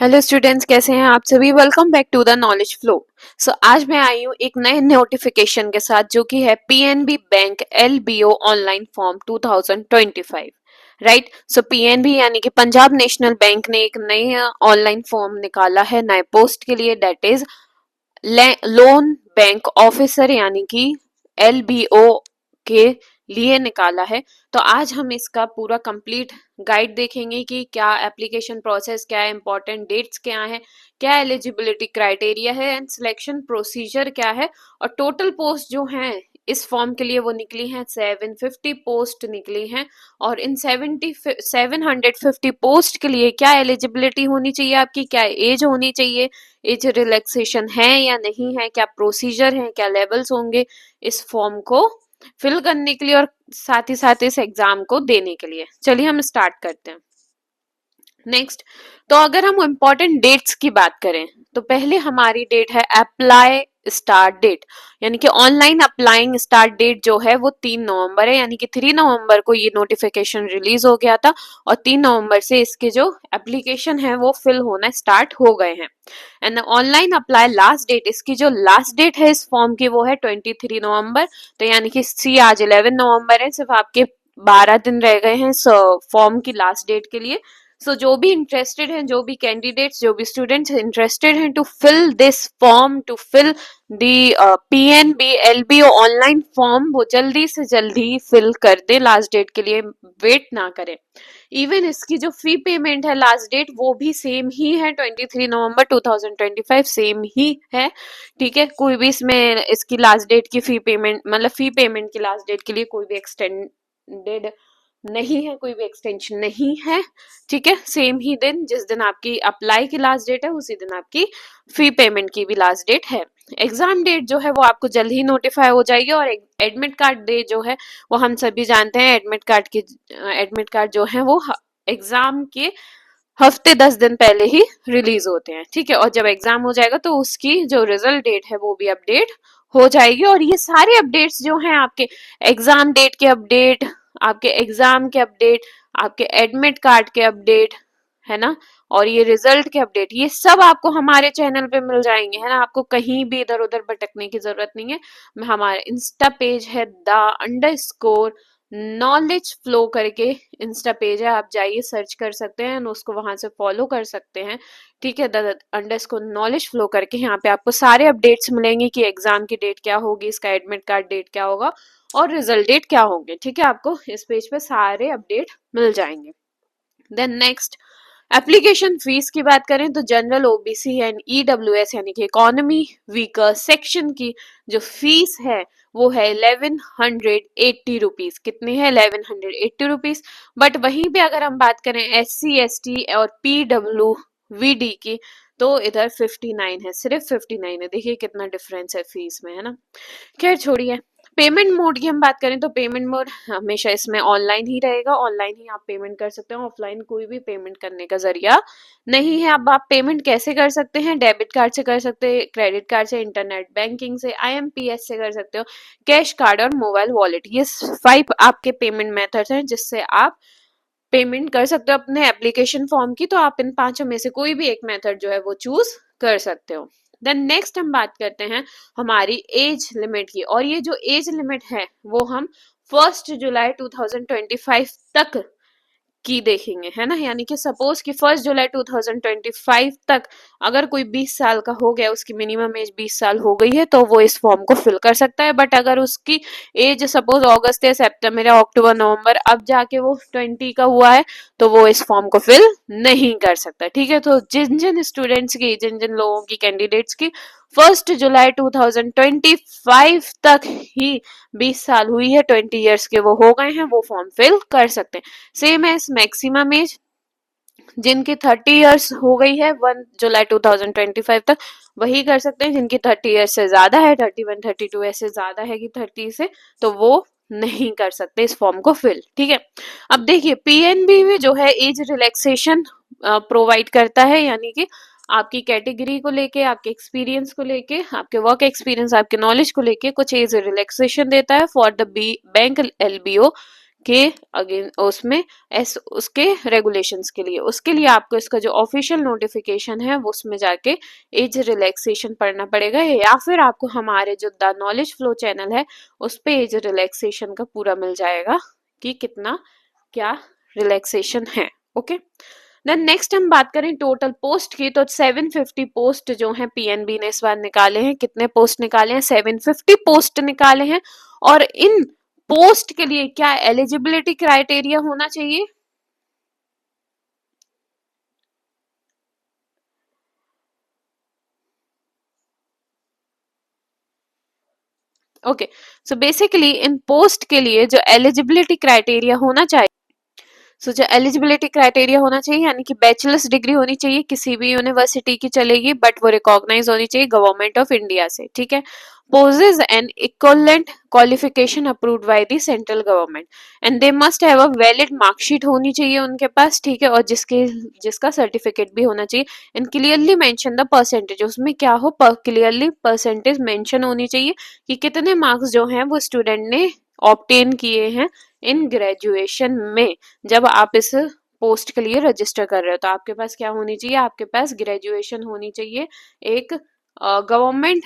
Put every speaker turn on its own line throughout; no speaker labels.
Hello students, कैसे हैं आप सभी। Welcome back to the knowledge flow. आज मैं आई हूँ एक नए नोटिफिकेशन के साथ जो कि है PNB bank LBO online form 2025। Right. PNB यानी कि पंजाब नेशनल बैंक ने एक नई ऑनलाइन फॉर्म निकाला है नए पोस्ट के लिए, that is loan bank officer यानी कि एलबीओ के लिए निकाला है। तो आज हम इसका पूरा कंप्लीट गाइड देखेंगे कि क्या एप्लीकेशन प्रोसेस क्या है, इंपॉर्टेंट डेट्स क्या है, क्या एलिजिबिलिटी क्राइटेरिया है एंड सिलेक्शन प्रोसीजर क्या है, और टोटल पोस्ट जो हैं इस फॉर्म के लिए वो निकली हैं 750 पोस्ट निकली हैं। और इन 750 पोस्ट के लिए क्या एलिजिबिलिटी होनी चाहिए, आपकी क्या एज होनी चाहिए, एज रिलैक्सेशन है या नहीं है, क्या प्रोसीजर है, क्या लेवल्स होंगे इस फॉर्म को फिल करने के लिए और साथ ही साथ इस एग्जाम को देने के लिए। चलिए हम स्टार्ट करते हैं। नेक्स्ट, तो अगर हम इम्पोर्टेंट डेट्स की बात करें तो पहले हमारी डेट है अप्लाई स्टार्ट डेट, यानी कि ऑनलाइन अप्लाइंग स्टार्ट डेट जो है वो 3 नवंबर है, यानी कि 3 नवंबर को ये नोटिफिकेशन रिलीज हो गया था और 3 नवंबर से इसके जो एप्लीकेशन है वो फिल होना स्टार्ट हो गए हैं। And online apply last date, इसकी जो लास्ट डेट है इस फॉर्म की वो है 23 नवंबर। तो यानी कि सी आज 11 नवंबर है, सिर्फ आपके 12 दिन रह गए हैं इस फॉर्म की लास्ट डेट के लिए। जो भी इंटरेस्टेड हैं, जो भी कैंडिडेट्स, जो भी स्टूडेंट्स इंटरेस्टेड हैं to fill this form, to fill the PNB LBO online form, वो जल्दी से जल्दी फिल कर दे, लास्ट डेट के लिए वेट ना करें। इवन इसकी जो फी पेमेंट है लास्ट डेट वो भी सेम ही है, 23 नवंबर 2025 सेम ही है। ठीक है, कोई भी इसमें इसकी लास्ट डेट की फी पेमेंट मतलब फी पेमेंट की लास्ट डेट के लिए कोई भी एक्सटेंडेड नहीं है, कोई भी एक्सटेंशन नहीं है। ठीक है, सेम ही दिन जिस दिन आपकी अप्लाई की लास्ट डेट है उसी दिन आपकी फी पेमेंट की भी लास्ट डेट है। एग्जाम डेट जो है वो आपको जल्द ही नोटिफाई हो जाएगी, और एडमिट कार्ड डे जो है वो हम सभी जानते हैं, एडमिट कार्ड जो है वो एग्जाम के हफ्ते 10 दिन पहले ही रिलीज होते हैं। ठीक है, और जब एग्जाम हो जाएगा तो उसकी जो रिजल्ट डेट है वो भी अपडेट हो जाएगी। और ये सारे अपडेट्स जो हैं आपके एग्जाम डेट के अपडेट, आपके एग्जाम के अपडेट, आपके एडमिट कार्ड के अपडेट, है ना, और ये रिजल्ट के अपडेट, ये सब आपको हमारे चैनल पे मिल जाएंगे, है ना। आपको कहीं भी इधर उधर भटकने की जरूरत नहीं है। हमारा इंस्टा पेज है _, नॉलेज फ्लो करके इंस्टा पेज है, आप जाइए सर्च कर सकते हैं, उसको वहां से फॉलो कर सकते हैं। ठीक है, नॉलेज फ्लो करके यहाँ पे आपको सारे अपडेट्स मिलेंगे कि एग्जाम की डेट क्या होगी, इसका एडमिट कार्ड डेट क्या होगा और रिजल्ट डेट क्या होंगे। ठीक है, आपको इस पेज पे सारे अपडेट मिल जाएंगे। देन नेक्स्ट, एप्लीकेशन फीस की बात करें तो जनरल, ओबीसी एंड ईडब्ल्यूएस यानी कि इकोनॉमी वीकर सेक्शन की जो फीस है वो है 1180 रुपीज। कितनी है? 1180 रुपीज। बट वहीं पे अगर हम बात करें SC ST और PWVD की तो इधर 59 है, सिर्फ 59 है। देखिए कितना डिफरेंस है फीस में, है ना। खैर छोड़िए। पेमेंट मोड की हम बात करें तो पेमेंट मोड हमेशा इसमें ऑनलाइन ही रहेगा, ऑनलाइन ही आप पेमेंट कर सकते हो, ऑफलाइन कोई भी पेमेंट करने का जरिया नहीं है। अब आप पेमेंट कैसे कर सकते हैं? डेबिट कार्ड से कर सकते हैं, क्रेडिट कार्ड से, इंटरनेट बैंकिंग से, IMPS से कर सकते हो, कैश कार्ड और मोबाइल वॉलेट। ये 5 आपके पेमेंट मेथड्स हैं जिससे आप पेमेंट कर सकते हो अपने एप्लीकेशन फॉर्म की। तो आप इन 5 में से कोई भी एक मेथड जो है वो चूज कर सकते हो। देन नेक्स्ट हम बात करते हैं हमारी एज लिमिट की, और ये जो एज लिमिट है वो हम 1 जुलाई 2025 तक की देखेंगे, है ना। यानी कि सपोज कि 1 जुलाई 2025 तक अगर कोई 20 साल का हो गया, उसकी मिनिमम एज 20 साल हो गई है, तो वो इस फॉर्म को फिल कर सकता है। बट अगर उसकी एज सपोज अगस्त या सितंबर या अक्टूबर नवंबर अब जाके वो 20 का हुआ है तो वो इस फॉर्म को फिल नहीं कर सकता। ठीक है, तो जिन जिन स्टूडेंट्स की, जिन जिन लोगों की, कैंडिडेट्स की 1 जुलाई 2025 तक ही 20 साल हुई है, 20 ईयर्स के वो हो गए हैं, वो फॉर्म फिल कर सकते हैं। सेम एज मैक्सिमम एज जिनकी 30 ईयर्स हो गई है 1 जुलाई 2025 तक वही कर सकते हैं, जिनकी 30 ईयर्स से ज्यादा है, 31 32 ऐसे ज्यादा है कि 30 से, तो वो नहीं कर सकते इस फॉर्म को फिल। ठीक है, अब देखिए पीएनबी में जो है एज रिलैक्सेशन प्रोवाइड करता है, यानी कि आपकी कैटेगरी को लेके, आपके एक्सपीरियंस को लेके, आपके वर्क एक्सपीरियंस, आपके नॉलेज को लेके कुछ एज रिलैक्सेशन देता है फॉर द बैंक एलबीओ के अगेन उसमें उसके रेगुलेशंस के लिए, उसके लिए आपको इसका जो ऑफिशियल नोटिफिकेशन है वो उसमें जाके एज रिलैक्सेशन पढ़ना पड़ेगा, या फिर आपको हमारे जो द नॉलेज फ्लो चैनल है उस पे एज रिलैक्सेशन का पूरा मिल जाएगा कि कितना क्या रिलैक्सेशन है। ओके, देन नेक्स्ट हम बात करें टोटल पोस्ट की, तो 750 पोस्ट जो है पीएनबी ने इस बार निकाले हैं। कितने पोस्ट निकाले हैं? 750 पोस्ट निकाले हैं। और इन पोस्ट के लिए क्या एलिजिबिलिटी क्राइटेरिया होना चाहिए? ओके, सो बेसिकली इन पोस्ट के लिए जो एलिजिबिलिटी क्राइटेरिया होना चाहिए, सो जो एलिजिबिलिटी क्राइटेरिया होना चाहिए यानी कि बैचलर्स डिग्री होनी चाहिए, किसी भी यूनिवर्सिटी की चलेगी, बट वो रिकॉग्नाइज होनी चाहिए गवर्नमेंट ऑफ इंडिया से, ठीक है। Possess an equivalent qualification approved by the central government and they must have a valid marksheet होनी चाहिए उनके पास, ठीक है, और जिसका सर्टिफिकेट भी होना चाहिए। And clearly mention the percentage, उसमें क्या हो, क्लियरली परसेंटेज मेंशन होनी चाहिए कि कितने मार्क्स जो हैं वो स्टूडेंट ने ऑब्टेन किए हैं इन ग्रेजुएशन में। जब आप इस पोस्ट के लिए रजिस्टर कर रहे हो तो आपके पास क्या होनी चाहिए? आपके पास ग्रेजुएशन होनी चाहिए एक गवर्नमेंट,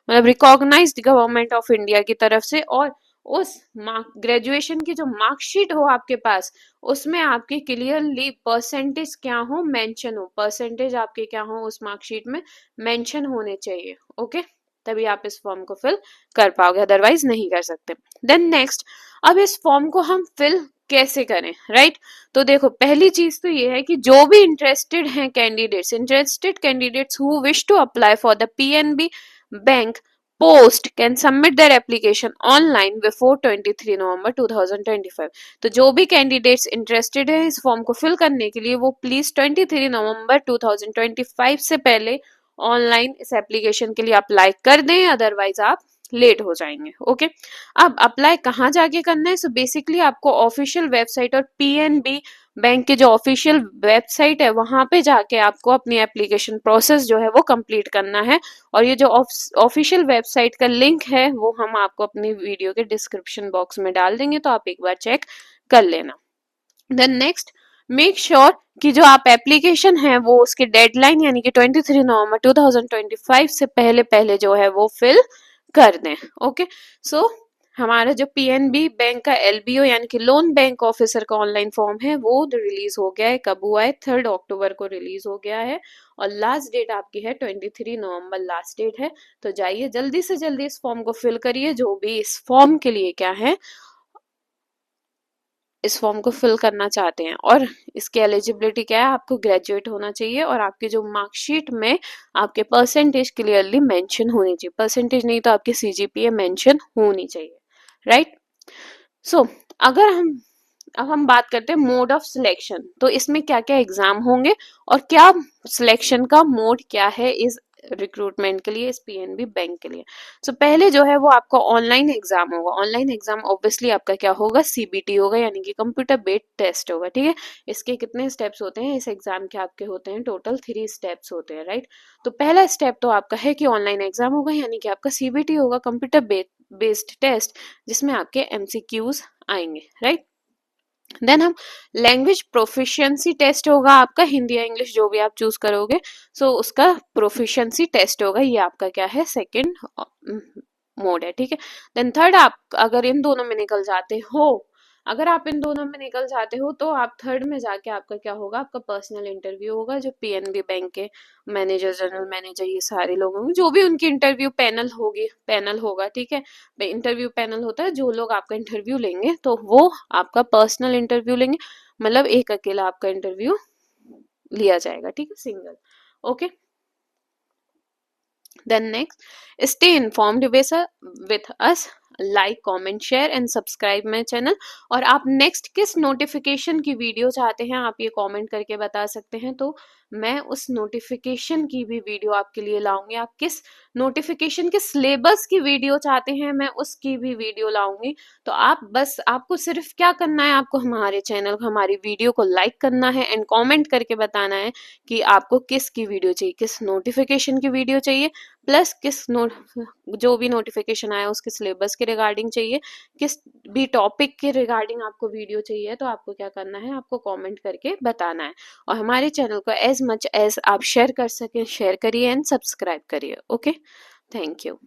मतलब रिकॉग्नाइज्ड गवर्नमेंट ऑफ इंडिया की तरफ से, और उस ग्रेजुएशन की जो मार्कशीट हो आपके पास उसमें आपके क्लियरली परसेंटेज क्या हो, मेंशन हो, परसेंटेज आपके क्या हो उस मार्कशीट में मेंशन होने चाहिए। ओके, तभी आप इस फॉर्म को फिल कर पाओगे, अदरवाइज नहीं कर सकते। देन नेक्स्ट, अब इस फॉर्म को हम फिल कैसे करें, राइट? तो देखो, पहली चीज तो ये है कि जो भी interested candidates who wish to apply for the PNB bank post can submit their application online before 23 November 2025। तो जो भी कैंडिडेट्स इंटरेस्टेड है इस फॉर्म को फिल करने के लिए वो प्लीज 23 नवंबर 2025 से पहले ऑनलाइन इस एप्लीकेशन के लिए अप्लाई कर दें, अदरवाइज आप लेट हो जाएंगे। ओके, अब अप्लाई कहाँ जाके करना है? सो बेसिकली आपको ऑफिशियल वेबसाइट और पीएनबी बैंक की जो ऑफिशियल वेबसाइट है वहां पे जाके आपको अपनी एप्लीकेशन प्रोसेस जो है वो कंप्लीट करना है। और ये जो ऑफिशियल वेबसाइट का लिंक है वो हम आपको अपनी वीडियो के डिस्क्रिप्शन बॉक्स में डाल देंगे, तो आप एक बार चेक कर लेना। देन नेक्स्ट, मेक श्योर कि जो आप एप्लीकेशन है वो उसकी डेडलाइन यानी कि 23 नवंबर 2025 से पहले पहले जो है वो फिल कर दें। ओके, सो हमारा जो पीएनबी बैंक का एलबीओ यानी कि लोन बैंक ऑफिसर का ऑनलाइन फॉर्म है वो रिलीज हो गया है। कब हुआ है? 3 अक्टूबर को रिलीज हो गया है, और लास्ट डेट आपकी है 23 नवंबर लास्ट डेट है। तो जाइए जल्दी से जल्दी इस फॉर्म को फिल करिए, जो भी इस फॉर्म के लिए क्या है, इस फॉर्म को फिल करना चाहते हैं। और इसकी एलिजिबिलिटी क्या है? आपको ग्रेजुएट होना चाहिए और आपके जो मार्कशीट में आपके परसेंटेज क्लियरली मेंशन होनी चाहिए, परसेंटेज नहीं तो आपकी सीजीपीए मेंशन होनी चाहिए, राइट? सो अगर अब हम बात करते हैं मोड ऑफ सिलेक्शन, तो इसमें क्या क्या एग्जाम होंगे और क्या सिलेक्शन का मोड क्या है इस रिक्रूटमेंट के लिए, इस पीएनबी बैंक के लिए। सो पहले जो है वो आपका ऑनलाइन एग्जाम होगा। ऑनलाइन एग्जाम ऑब्वियसली आपका क्या होगा? सीबीटी होगा, यानी कि कंप्यूटर बेस्ड टेस्ट होगा, ठीक है। इसके कितने स्टेप्स होते हैं? इस एग्जाम के आपके होते हैं टोटल 3 स्टेप्स होते हैं, राइट। तो पहला स्टेप तो आपका है कि ऑनलाइन एग्जाम होगा, यानी कि आपका सीबीटी होगा, कंप्यूटर बेस्ड टेस्ट, जिसमें आपके एमसीक्यूज आएंगे, राइट। देन हम लैंग्वेज प्रोफिशिएंसी टेस्ट होगा आपका, हिंदी या इंग्लिश जो भी आप चूज करोगे, सो उसका प्रोफिशिएंसी टेस्ट होगा। ये आपका क्या है? सेकंड मोड है, ठीक है। देन थर्ड, आप अगर इन दोनों में निकल जाते हो, अगर आप इन दोनों में निकल जाते हो तो आप थर्ड में जाके आपका क्या होगा? आपका पर्सनल इंटरव्यू होगा, जो पीएनबी बैंक के मैनेजर, जनरल मैनेजर, ये सारे लोग होंगे, जो भी उनकी इंटरव्यू पैनल होगा, ठीक है। इंटरव्यू पैनल होता है, जो लोग आपका इंटरव्यू लेंगे तो वो आपका पर्सनल इंटरव्यू लेंगे, मतलब एक अकेला आपका इंटरव्यू लिया जाएगा, ठीक है, single. Okay, then next, stay informed with us, like comment share and subscribe my channel। और आप नेक्स्ट किस नोटिफिकेशन की वीडियो चाहते हैं आप ये कमेंट करके बता सकते हैं। तो मैं उस नोटिफिकेशन की भी वीडियो आपके लिए लाऊंगी। आप किस नोटिफिकेशन के सिलेबस की वीडियो चाहते हैं, मैं उसकी भी वीडियो लाऊंगी। तो आप बस, आपको सिर्फ क्या करना है, आपको हमारे चैनल, हमारी वीडियो को लाइक करना है एंड कमेंट करके बताना है कि आपको किस की वीडियो चाहिए, किस नोटिफिकेशन की वीडियो चाहिए, प्लस किस नोट जो भी नोटिफिकेशन आया उसके सिलेबस के रिगार्डिंग चाहिए, किस भी टॉपिक के रिगार्डिंग आपको वीडियो चाहिए। तो आपको क्या करना है, आपको कमेंट करके बताना है। और हमारे चैनल को एज मच एज आप शेयर कर सकें शेयर करिए एंड सब्सक्राइब करिए। Okay, thank you.